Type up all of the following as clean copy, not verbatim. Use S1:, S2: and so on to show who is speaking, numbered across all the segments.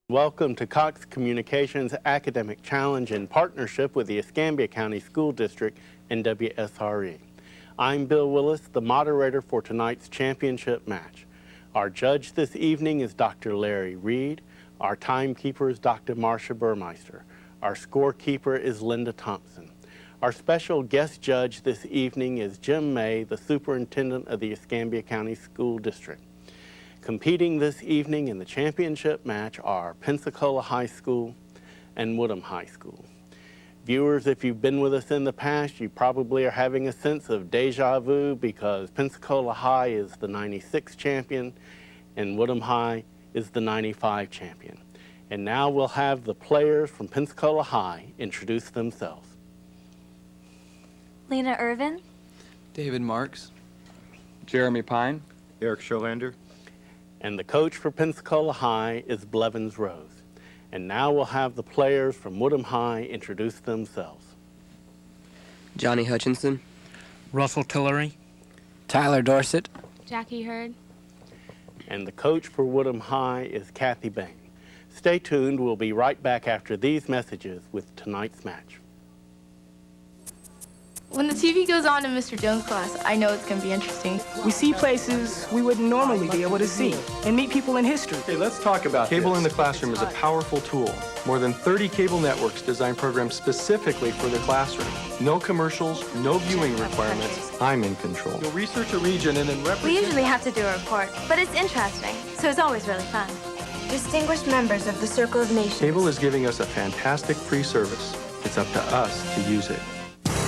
S1: Welcome to Cox Communications Academic Challenge in partnership with the Escambia County School District and WSRE. I'm Bill Willis, the moderator for tonight's championship match. Our judge this evening is Dr. Larry Reed. Our timekeeper is Dr. Marcia Burmeister. Our scorekeeper is Linda Thompson. Our special guest judge this evening is Jim May, the superintendent of the Escambia County School District. Competing this evening in the championship match are Pensacola High School and Woodham High School. Viewers, if you've been with us in the past, you probably are having a sense of deja vu because Pensacola High is the '96 champion and Woodham High is the '95 champion. And now we'll have the players from Pensacola High introduce themselves.
S2: Lena Irvin,
S3: David Marks, Jeremy Pine,
S4: Eric Scholander.
S1: And the coach for Pensacola High is Blevins Rose. And now we'll have the players from Woodham High introduce themselves.
S5: Johnny Hutchinson,
S6: Russell Tillery,
S5: Tyler Dorset,
S2: Jackie Hurd.
S1: And the coach for Woodham High is Kathy Bain. Stay tuned. We'll be right back after these messages with tonight's match.
S7: When the TV goes on in Mr. Jones' class, I know it's going to be interesting.
S8: We see places we wouldn't normally be able to see and meet people in history.
S3: Hey, let's talk about Cable in the Classroom is a powerful tool. More than 30 cable networks design programs specifically for the classroom. No commercials, no viewing requirements. I'm in control. You'll research a region and then represent...
S2: We usually have to do a report, but it's interesting, so it's always really fun. Distinguished members of the Circle of Nations.
S3: Cable is giving us a fantastic free service. It's up to us to use it.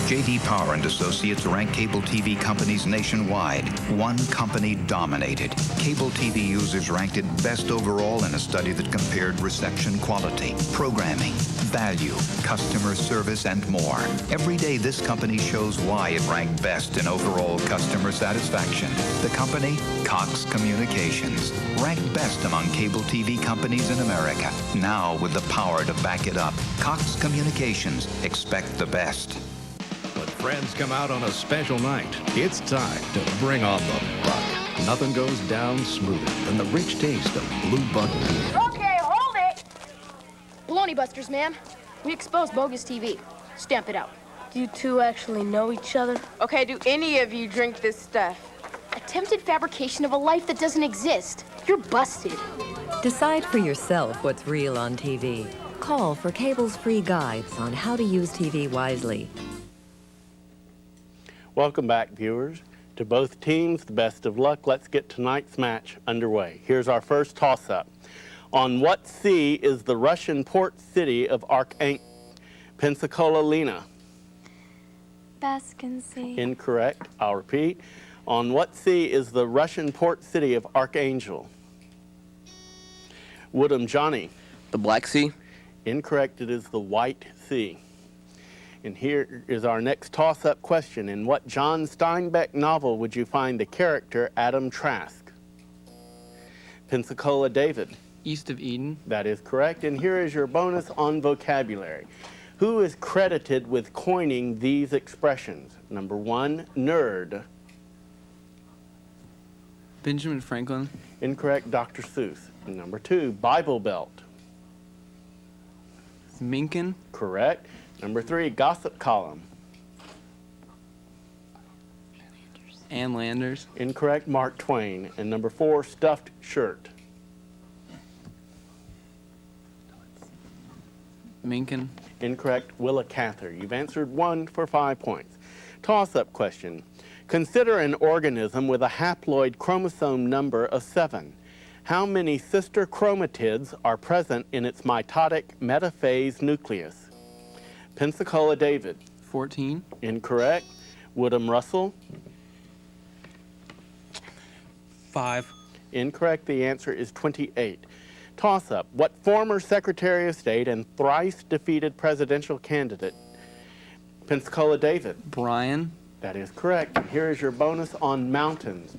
S9: J.D. Power and Associates rank cable TV companies nationwide. One company dominated. Cable TV users ranked it best overall in a study that compared reception quality, programming, value, customer service, and more. Every day, this company shows why it ranked best in overall customer satisfaction. The company, Cox Communications, ranked best among cable TV companies in America. Now, with the power to back it up, Cox Communications, expect the best.
S10: When friends come out on a special night, it's time to bring on the buck. Nothing goes down smoother than the rich taste of Blue Buck beer.
S11: Okay, hold it! Baloney busters, ma'am. We expose bogus TV. Stamp it out.
S7: Do you two actually know each other?
S12: Okay, do any of you drink this stuff?
S11: Attempted fabrication of a life that doesn't exist. You're busted.
S13: Decide for yourself what's real on TV. Call for Cable's free guides on how to use TV wisely.
S1: Welcome back, viewers. To both teams, the best of luck. Let's get tonight's match underway. Here's our first toss-up. On what sea is the Russian port city of Archangel? Pensacola, Lena.
S2: Baskin Sea.
S1: Incorrect. I'll repeat. On what sea is the Russian port city of Archangel? Woodham, Johnny.
S5: the Black Sea.
S1: Incorrect. It is the White Sea. And here is our next toss-up question. In what John Steinbeck novel would you find the character Adam Trask? Pensacola, David.
S3: East of Eden.
S1: That is correct. And here is your bonus on vocabulary. Who is credited with coining these expressions? Number 1, nerd.
S3: Benjamin Franklin.
S1: Incorrect, Dr. Seuss. And number 2, Bible Belt.
S3: Minkin.
S1: Correct. Number 3, gossip column.
S3: Ann Landers.
S1: Incorrect, Mark Twain. And number 4, stuffed shirt.
S3: Minkin.
S1: Incorrect, Willa Cather. You've answered 1 for 5 points. Toss-up question. Consider an organism with a haploid chromosome number of 7. How many sister chromatids are present in its mitotic metaphase nucleus? Pensacola, David.
S3: 14.
S1: Incorrect. Woodham, Russell.
S6: 5.
S1: Incorrect. The answer is 28. Toss-up. What former Secretary of State and thrice defeated presidential candidate? Pensacola, David.
S3: Brian.
S1: That is correct. Here is your bonus on mountains.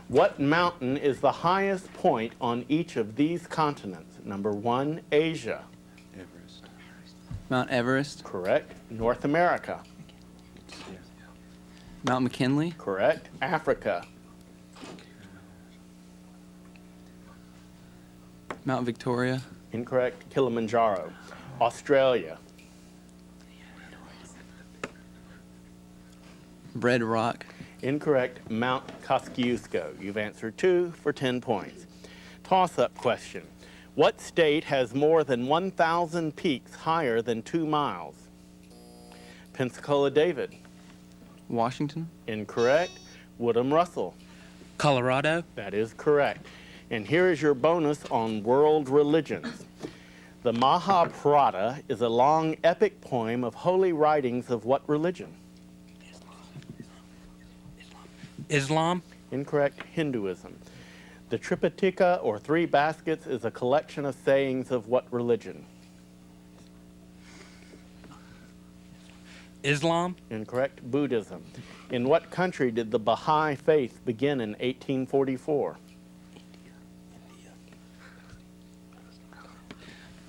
S1: What mountain is the highest point on each of these continents? Number 1, Asia.
S3: Everest. Mount Everest.
S1: Correct. North America.
S3: Mount McKinley.
S1: Correct. Africa.
S3: Mount Victoria.
S1: Incorrect. Kilimanjaro. Australia.
S5: Red Rock.
S1: Incorrect. Mount Kosciuszko. You've answered 2 for 10 points. Toss-up question. What state has more than 1,000 peaks higher than 2 miles? Pensacola David.
S5: Washington.
S1: Incorrect. Woodham Russell.
S6: Colorado.
S1: That is correct. And here is your bonus on world religions. The Mahabharata is a long epic poem of holy writings of what religion?
S6: Islam.
S1: Incorrect. Hinduism. The Tripitaka, or 3 baskets, is a collection of sayings of what religion?
S6: Islam.
S1: Incorrect. Buddhism. In what country did the Baha'i faith begin in 1844?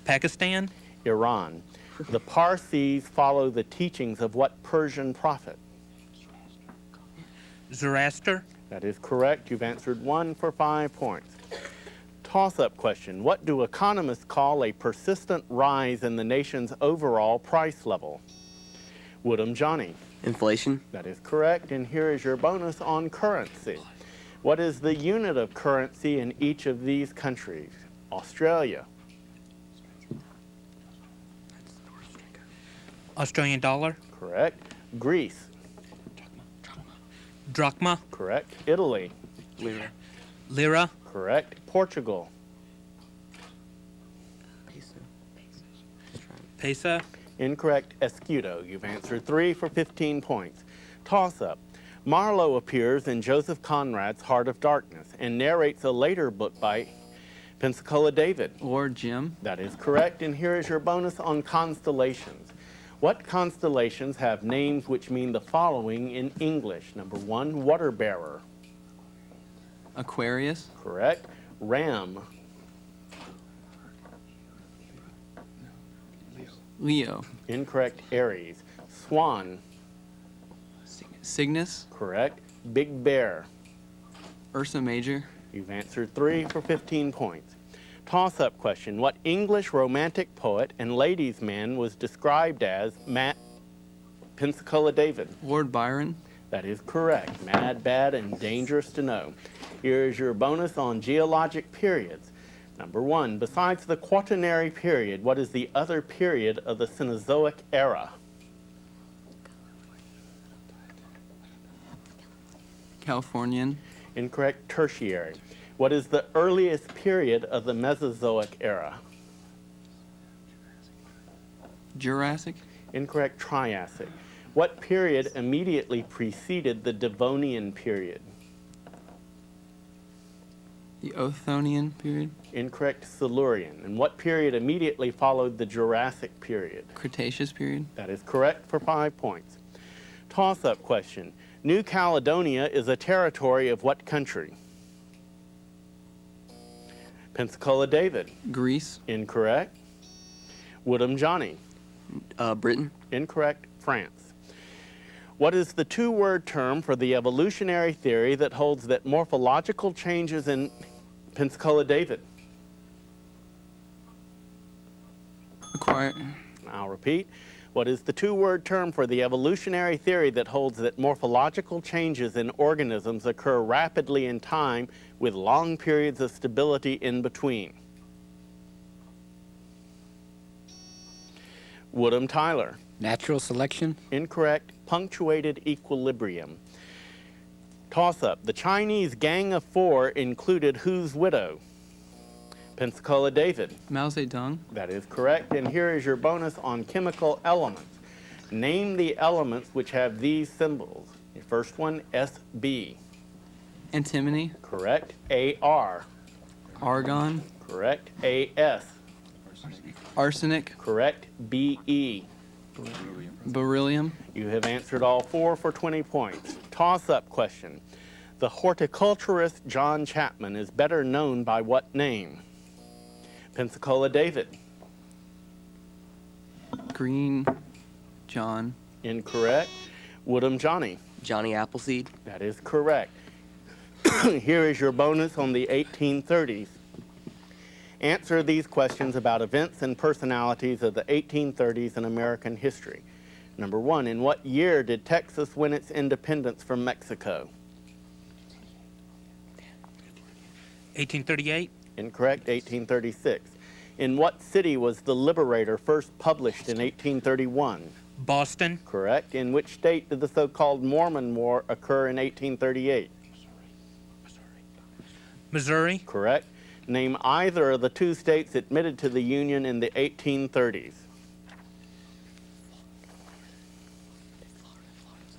S6: Pakistan.
S1: Iran. The Parsis follow the teachings of what Persian prophet?
S6: Zoroaster.
S1: That is correct. You've answered 1 for 5 points. Toss-up question. What do economists call a persistent rise in the nation's overall price level? Woodham Johnny.
S5: Inflation.
S1: That is correct. And here is your bonus on currency. What is the unit of currency in each of these countries? Australia.
S6: Australian dollar.
S1: Correct. Greece.
S6: Drachma.
S1: Correct. Italy.
S5: Lira.
S6: Lira.
S1: Correct. Portugal.
S6: Peso.
S1: Incorrect. Escudo. You've answered 3 for 15 points. Toss-up. Marlowe appears in Joseph Conrad's Heart of Darkness and narrates a later book by Pensacola David.
S5: Lord Jim.
S1: That is correct. And here is your bonus on constellations. What constellations have names which mean the following in English? Number 1, water bearer.
S5: Aquarius.
S1: Correct. Ram.
S5: Leo.
S1: Incorrect. Aries. Swan.
S5: Cygnus.
S1: Correct. Big Bear.
S5: Ursa Major.
S1: You've answered 3 for 15 points. Toss-up question. What English romantic poet and ladies' man was described as Pensacola David?
S5: Lord Byron.
S1: That is correct. Mad, bad, and dangerous to know. Here is your bonus on geologic periods. Number 1, besides the Quaternary period, what is the other period of the Cenozoic era?
S5: Californian.
S1: Incorrect. Tertiary. What is the earliest period of the Mesozoic era?
S5: Jurassic.
S1: Incorrect. Triassic. What period immediately preceded the Devonian period?
S5: The Othonian period.
S1: Incorrect. Silurian. And what period immediately followed the Jurassic period?
S5: Cretaceous period.
S1: That is correct for 5 points. Toss-up question. New Caledonia is a territory of what country? Pensacola David.
S5: Greece.
S1: Incorrect. Woodham Johnny.
S5: Britain.
S1: Incorrect. France. What is the 2-word term for the evolutionary theory that holds that morphological changes in Pensacola David? I'll repeat. What is the 2-word term for the evolutionary theory that holds that morphological changes in organisms occur rapidly in time with long periods of stability in between? Woodham Tyler.
S5: Natural selection.
S1: Incorrect. Punctuated equilibrium. Toss-up. The Chinese Gang of 4 included whose widow? Pensacola David.
S5: Mao Zedong.
S1: That is correct. And here is your bonus on chemical elements. Name the elements which have these symbols. The first one, SB.
S5: Antimony.
S1: Correct. AR.
S5: Argon.
S1: Correct. AS.
S5: Arsenic.
S1: Correct. BE.
S5: Beryllium.
S1: You have answered all 4 for 20 points. Toss-up question. The horticulturist John Chapman is better known by what name? Pensacola David.
S5: Green John.
S1: Incorrect. Woodham Johnny.
S5: Johnny Appleseed.
S1: That is correct. Here is your bonus on the 1830s. Answer these questions about events and personalities of the 1830s in American history. Number 1, in what year did Texas win its independence from Mexico?
S6: 1838.
S1: Incorrect, 1836. In what city was The Liberator first published in 1831?
S6: Boston.
S1: Correct. In which state did the so-called Mormon War occur in 1838?
S6: Missouri.
S1: Correct. Name either of the 2 states admitted to the Union in the 1830s.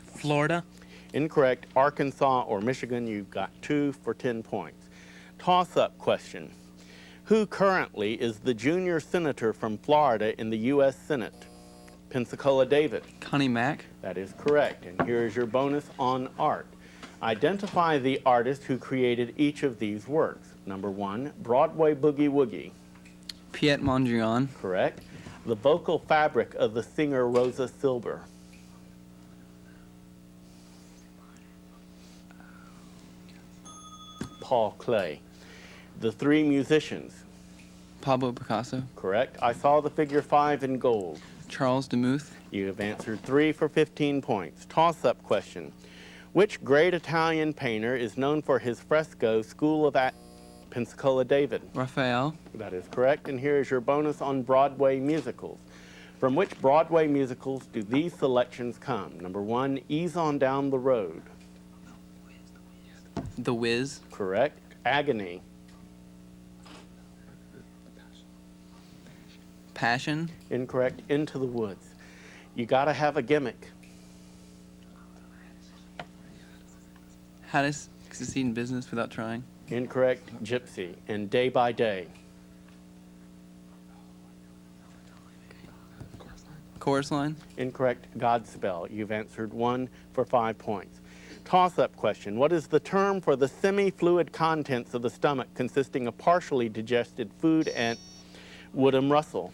S6: Florida.
S1: Incorrect. Arkansas or Michigan. You've got 2 for 10 points. Toss-up question. Who currently is the junior senator from Florida in the U.S. Senate? Pensacola David.
S5: Connie Mack.
S1: That is correct. And here is your bonus on art. Identify the artist who created each of these works. Number 1, Broadway Boogie Woogie.
S5: Piet Mondrian.
S1: Correct. The vocal fabric of the singer Rosa Silber. Paul Clay. The 3 musicians.
S5: Pablo Picasso.
S1: Correct. I saw the figure 5 in gold.
S5: Charles Demuth.
S1: You have answered 3 for 15 points. Toss-up question. Which great Italian painter is known for his fresco School of Pensacola David?
S5: Raphael.
S1: That is correct. And here is your bonus on Broadway musicals. From which Broadway musicals do these selections come? Number 1, Ease on Down the Road.
S5: The Wiz.
S1: Correct. Agony.
S5: Passion.
S1: Incorrect. Into the Woods. You gotta have a gimmick.
S5: How to succeed in business without trying.
S1: Incorrect. Gypsy. And Day by Day.
S5: Chorus line.
S1: Incorrect. Godspell. You've answered 1 for 5 points. Toss-up question. What is the term for the semi-fluid contents of the stomach consisting of partially digested food and Woodham Russell?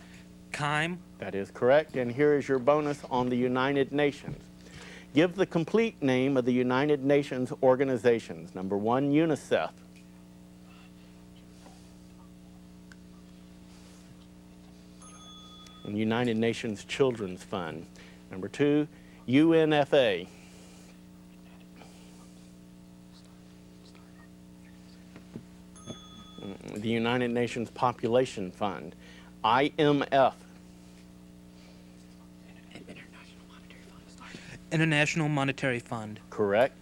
S6: Chyme.
S1: That is correct. And here is your bonus on the United Nations. Give the complete name of the United Nations organizations. Number 1, UNICEF. And United Nations Children's Fund. Number 2, UNFA. The United Nations Population Fund. IMF.
S6: International Monetary Fund.
S1: Correct.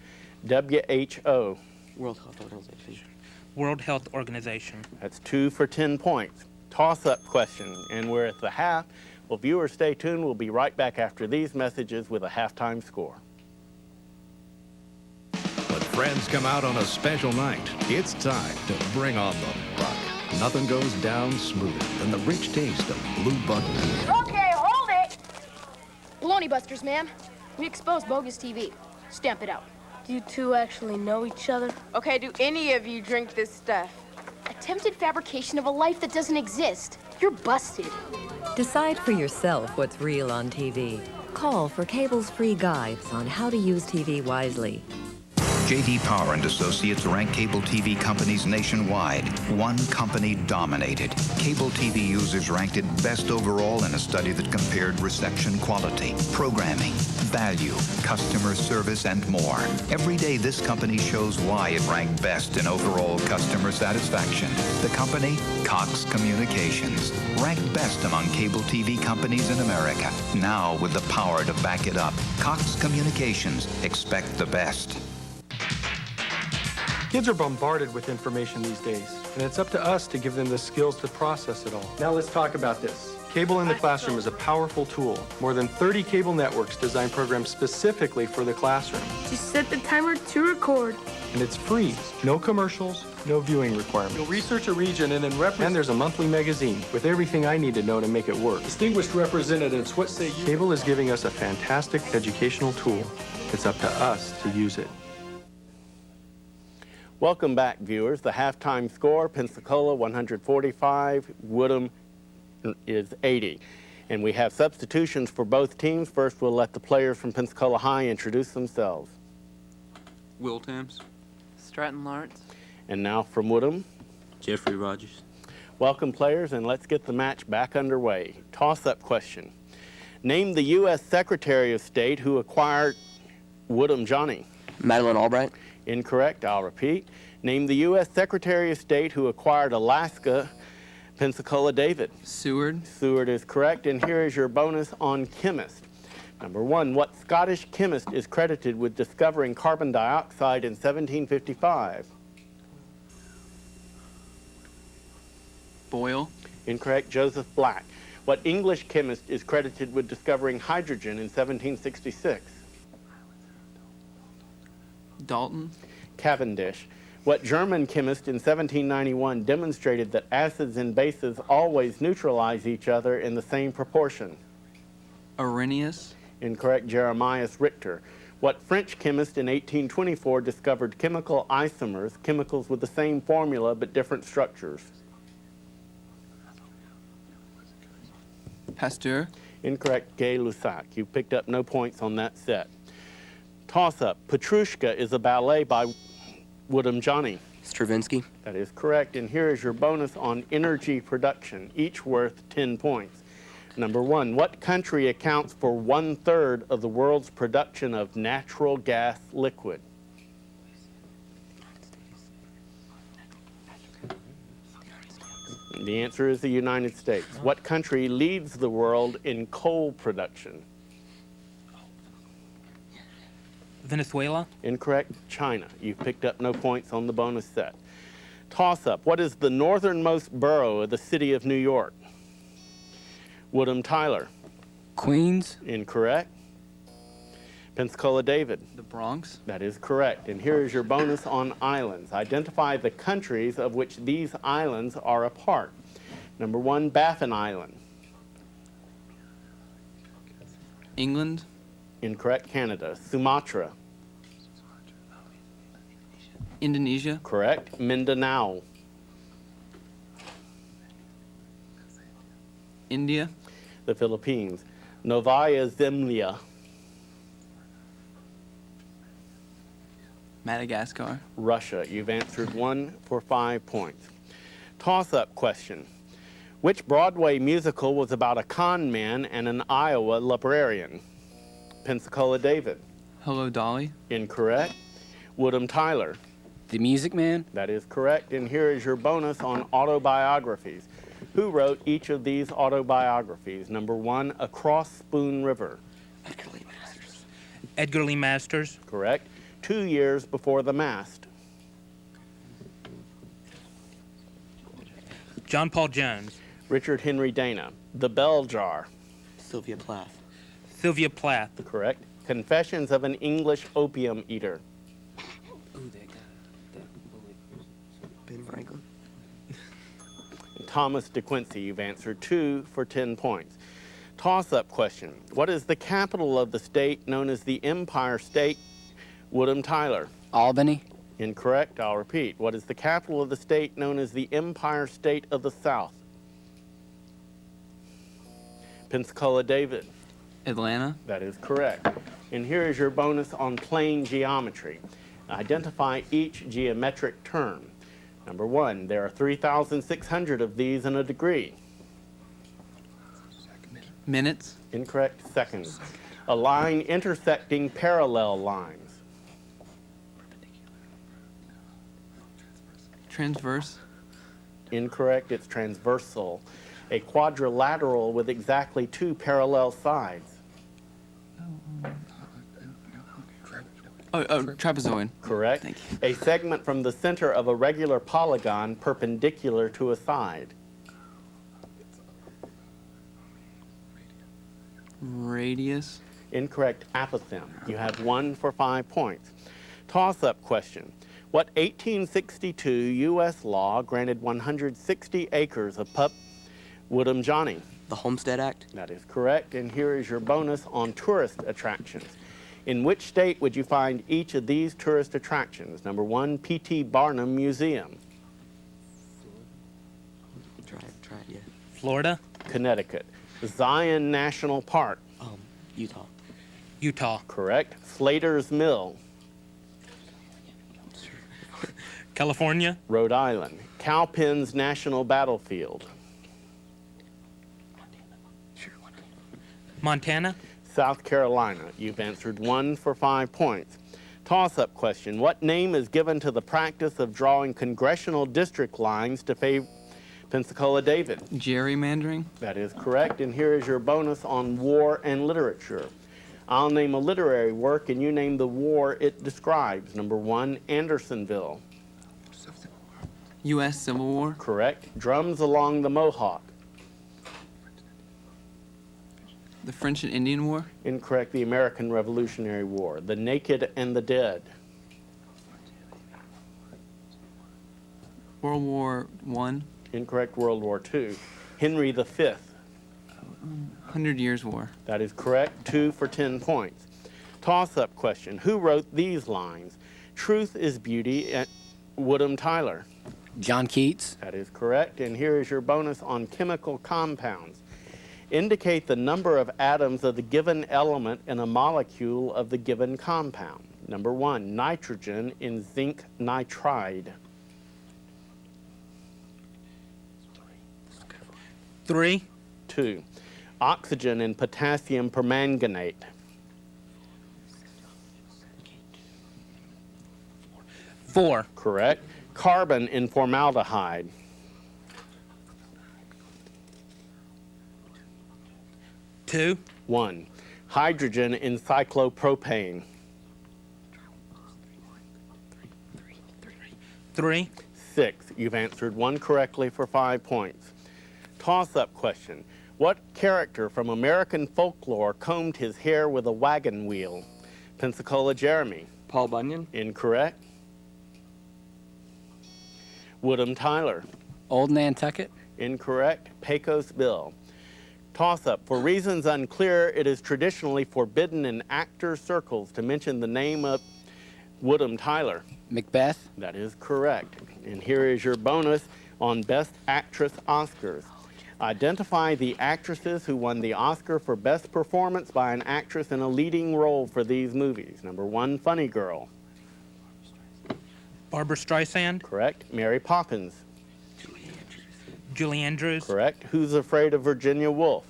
S1: WHO.
S5: World Health Organization.
S6: World Health Organization.
S1: That's 2 for 10 points. Toss-up question, and we're at the half. Well, viewers, stay tuned. We'll be right back after these messages with a halftime score.
S10: When friends come out on a special night, it's time to bring on the buck. Nothing goes down smoother than the rich taste of Blue Buck beer.
S11: Okay, hold it! Baloney Busters, ma'am. We expose bogus TV. Stamp it out.
S2: Do you 2 actually know each other?
S12: Okay, do any of you drink this stuff?
S11: Attempted fabrication of a life that doesn't exist. You're busted.
S13: Decide for yourself what's real on TV. Call for cable's free guides on how to use TV wisely.
S9: J.D. Power and Associates rank cable TV companies nationwide. One company dominated. Cable TV users ranked it best overall in a study that compared reception quality, programming, value, customer service, and more. Every day, this company shows why it ranked best in overall customer satisfaction. The company, Cox Communications, ranked best among cable TV companies in America. Now, with the power to back it up, Cox Communications, expect the best.
S3: Kids are bombarded with information these days, and it's up to us to give them the skills to process it all. Now let's talk about this. Cable in the classroom is a powerful tool. More than 30 cable networks design programs specifically for the classroom.
S8: Just set the timer to record.
S3: And it's free. No commercials, no viewing requirements. You'll research a region and then represent. And there's a monthly magazine with everything I need to know to make it work. Distinguished representatives, what say you? Cable is giving us a fantastic educational tool. It's up to us to use it.
S1: Welcome back, viewers. The halftime score, Pensacola 145, Woodham is 80. And we have substitutions for both teams. First, we'll let the players from Pensacola High introduce themselves.
S5: Will Thames.
S12: Stratton Lawrence.
S1: And now from Woodham.
S4: Jeffrey Rogers.
S1: Welcome, players, and let's get the match back underway. Toss-up question. Name the U.S. Secretary of State who acquired Woodham, Johnny.
S4: Madeleine Albright.
S1: Incorrect. I'll repeat. Name the U.S. Secretary of State who acquired Alaska, Pensacola David.
S5: Seward.
S1: Seward is correct, and here is your bonus on chemist. Number 1, what Scottish chemist is credited with discovering carbon dioxide in 1755?
S5: Boyle.
S1: Incorrect. Joseph Black. What English chemist is credited with discovering hydrogen in 1766?
S5: Dalton.
S1: Cavendish. What German chemist in 1791 demonstrated that acids and bases always neutralize each other in the same proportion?
S5: Arrhenius.
S1: Incorrect. Jeremias Richter. What French chemist in 1824 discovered chemical isomers, chemicals with the same formula but different structures?
S5: Pasteur.
S1: Incorrect. Gay-Lussac. You picked up no points on that set. Toss-up. Petrushka is a ballet by Woodham, Johnny.
S4: Stravinsky.
S1: That is correct. And here is your bonus on energy production, each worth 10 points. Number 1, what country accounts for 1/3 of the world's production of natural gas liquid? The answer is the United States. What country leads the world in coal production?
S6: Venezuela.
S1: Incorrect. China. You've picked up no points on the bonus set. Toss-up. What is the northernmost borough of the city of New York? Woodham, Tyler.
S4: Queens.
S1: Incorrect. Pensacola David.
S5: The Bronx.
S1: That is correct. And here is your bonus on islands. Identify the countries of which these islands are a part. Number 1, Baffin Island.
S5: England.
S1: Incorrect. Canada. Sumatra.
S5: Indonesia.
S1: Correct. Mindanao.
S5: India.
S1: The Philippines. Novaya Zemlya.
S5: Madagascar.
S1: Russia. You've answered 1 for 5 points. Toss-up question. Which Broadway musical was about a con man and an Iowa librarian? Pensacola David.
S5: Hello, Dolly.
S1: Incorrect. Woodham, Tyler.
S4: The Music Man.
S1: That is correct. And here is your bonus on autobiographies. Who wrote each of these autobiographies? Number 1, Across Spoon River.
S6: Edgar Lee Masters.
S1: Correct. 2 years before the mast.
S6: John Paul Jones.
S1: Richard Henry Dana. The Bell Jar.
S4: Sylvia Plath.
S6: Sylvia Plath.
S1: Correct. Confessions of an English Opium Eater.
S4: Ben Franklin.
S1: Thomas De Quincey. You've answered 2 for 10 points. Toss-up question. What is the capital of the state known as the Empire State? Woodham, Tyler.
S4: Albany.
S1: Incorrect. I'll repeat. What is the capital of the state known as the Empire State of the South? Pensacola David.
S5: Atlanta.
S1: That is correct. And here is your bonus on plane geometry. Identify each geometric term. Number 1, there are 3,600 of these in a degree.
S5: Minutes.
S1: Incorrect. Seconds. A line intersecting parallel lines.
S5: Transverse.
S1: Incorrect. It's transversal. A quadrilateral with exactly 2 parallel sides.
S5: Trapezoid.
S1: Correct.
S5: Thank you.
S1: A segment from the center of a regular polygon perpendicular to a side.
S5: Radius.
S1: Incorrect. Apothegm. You have 1 for 5 points. Toss-up question. What 1862 U.S. law granted 160 acres of Woodham, Johnny?
S4: The Homestead Act.
S1: That is correct. And here is your bonus on tourist attractions. In which state would you find each of these tourist attractions? Number 1, P.T. Barnum Museum.
S4: Try it, yeah.
S6: Florida.
S1: Connecticut. Zion National Park.
S4: Utah.
S6: Utah.
S1: Correct. Slater's Mill.
S6: California.
S1: Rhode Island. Cowpens National Battlefield.
S6: Montana.
S1: South Carolina. You've answered 1 for 5 points. Toss-up question. What name is given to the practice of drawing congressional district lines to favor Pensacola David?
S5: Gerrymandering.
S1: That is correct, and here is your bonus on war and literature. I'll name a literary work, and you name the war it describes. Number 1, Andersonville.
S5: U.S. Civil War.
S1: Correct. Drums Along the Mohawk.
S5: The French and Indian War.
S1: Incorrect. The American Revolutionary War. The Naked and the Dead.
S5: World War I.
S1: Incorrect. World War II. Henry V.
S5: 100 Years' War.
S1: That is correct. 2 for 10 points. Toss-up question. Who wrote these lines? Truth is beauty at Woodham Tyler.
S4: John Keats.
S1: That is correct. And here is your bonus on chemical compounds. Indicate the number of atoms of the given element in a molecule of the given compound. Number 1, nitrogen in zinc nitride.
S6: 3.
S1: 2, oxygen in potassium permanganate.
S6: 4.
S1: Correct. Carbon in formaldehyde.
S6: 2.
S1: 1, hydrogen in cyclopropane.
S6: 3.
S1: 6, you've answered 1 correctly for 5 points. Toss-up question. What character from American folklore combed his hair with a wagon wheel? Pensacola Jeremy.
S3: Paul Bunyan.
S1: Incorrect. Woodham Tyler.
S4: Old Nantucket.
S1: Incorrect. Pecos Bill. Toss-up. For reasons unclear, it is traditionally forbidden in actor circles to mention the name of Woodham Tyler.
S4: Macbeth.
S1: That is correct. And here is your bonus on Best Actress Oscars. Identify the actresses who won the Oscar for Best Performance by an actress in a leading role for these movies. Number 1, Funny Girl.
S6: Barbara Streisand.
S1: Correct. Mary Poppins.
S6: Julie Andrews.
S1: Correct. Who's Afraid of Virginia Woolf?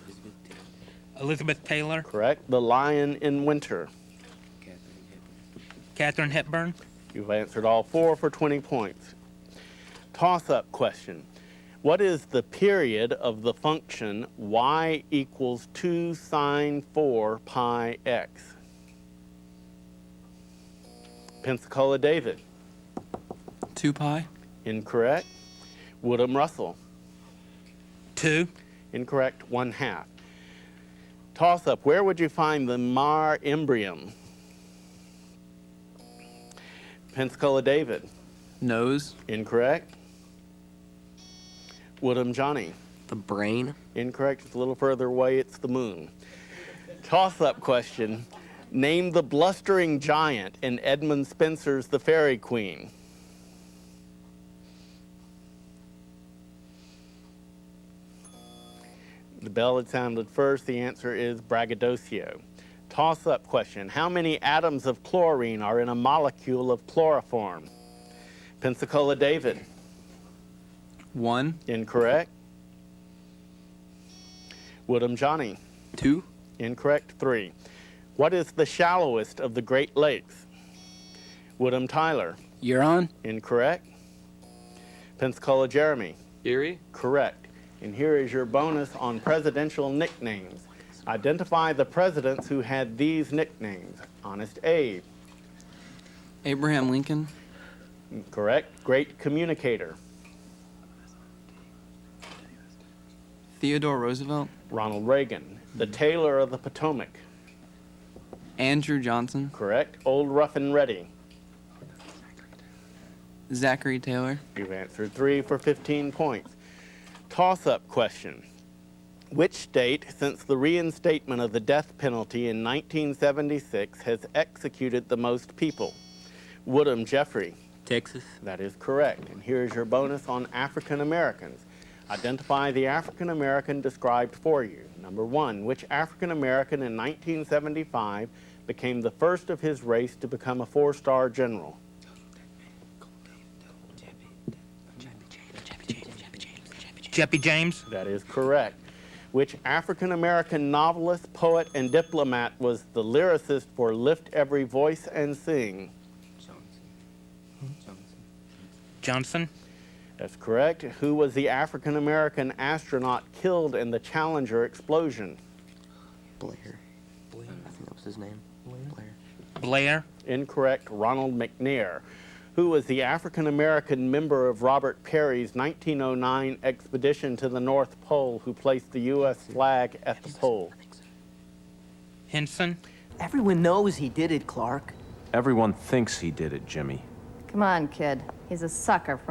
S6: Elizabeth Taylor.
S1: Correct. The Lion in Winter.
S6: Katharine Hepburn.
S1: You've answered all 4 for 20 points. Toss-up question. What is the period of the function y equals 2 sine 4 pi x? Pensacola David.
S5: 2 pi.
S1: Incorrect. Woodham Russell.
S6: 2.
S1: Incorrect. 1/2. Toss-up. Where would you find the Mar Imbrium? Pensacola David.
S5: Nose.
S1: Incorrect. Woodham Johnny.
S4: The brain.
S1: Incorrect. It's a little further away. It's the moon. Toss-up question. Name the blustering giant in Edmund Spenser's The Fairy Queen. The bell had sounded first. The answer is braggadocio. Toss-up question. How many atoms of chlorine are in a molecule of chloroform? Pensacola David.
S5: 1.
S1: Incorrect. Woodham Johnny.
S5: 2.
S1: Incorrect. 3. What is the shallowest of the Great Lakes? Woodham Tyler.
S4: Huron.
S1: Incorrect. Pensacola Jeremy.
S3: Erie.
S1: Correct. And here is your bonus on presidential nicknames. Identify the presidents who had these nicknames. Honest Abe.
S5: Abraham Lincoln.
S1: Correct. Great Communicator.
S5: Theodore Roosevelt.
S1: Ronald Reagan. The Tailor of the Potomac.
S5: Andrew Johnson.
S1: Correct. Old Rough and Ready.
S5: Zachary Taylor.
S1: You've answered 3 for 15 points. Toss-up question. Which state, since the reinstatement of the death penalty in 1976, has executed the most people? Woodham Jeffrey.
S4: Texas.
S1: That is correct. And here's your bonus on African Americans. Identify the African American described for you. Number 1, which African American in 1975 became the first of his race to become a 4-star general?
S6: Jeppy James.
S1: That is correct. Which African-American novelist, poet, and diplomat was the lyricist for Lift Every Voice and Sing?
S6: Johnson.
S1: That's correct. Who was the African-American astronaut killed in the Challenger explosion?
S5: Blair. I think that was his name. Blair.
S6: Blair.
S1: Incorrect. Ronald McNair. Who was the African-American member of Robert Peary's 1909 expedition to the North Pole who placed the U.S. flag at the pole?
S6: Henson.
S14: Everyone knows he did it, Clark.
S15: Everyone thinks he did it, Jimmy.
S16: Come on, kid. He's a sucker for